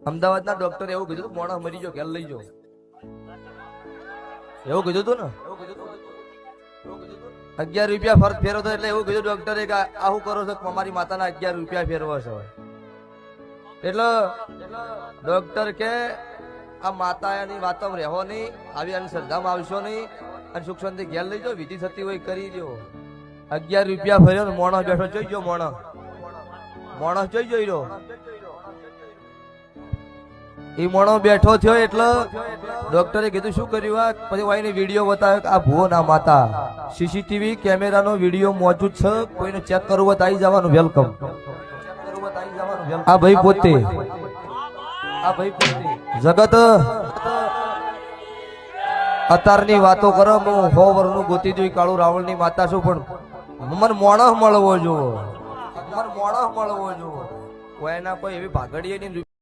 અમદાવાદના ડોક્ટર એવું કીધું મોણસ મરી ગયો ઘેર લઈ જાઓ એવું કીધું તું ને 11 રૂપિયા ફરક ફેરવતો એટલે એવું કીધું ડોક્ટરે કે આવું કરો છો અમારી માતાના 11 રૂપિયા ફેરવો છો એટલે ડોક્ટર કે આ માતાની વાતમાં રહેવો નહીં આવી આની શ્રદ્ધામાં આવશો નહીં અને સુખ શાંતિ ઘેર લઈ જાઓ વિધિ થતી હોય કરી દો 11 રૂપિયા ફર્યો ને મોણસ બેઠો જોઈ ગયો મોણસ જોઈ જોઈ એ મોણો બેઠો થયો એટલે ડોક્ટરે કીધું શું કર્યું આ પછી વાઈને વિડીયો બતાવ્યો કે આ ભુવો ના માતા સીસીટીવી કેમેરાનો વિડીયો મોજૂદ છે કોઈને ચેક કરવું હોય તો આવી જવાનું વેલકમ આ ભાઈ પોતે જગત અતારની વાતો કરો હું 100 વર્ષનું ગોતી દઉં કાળુ રાવળ ની માતા છું પણ મને મોણસ મળવો જો એના કોઈ એવી ભાગડીએ ની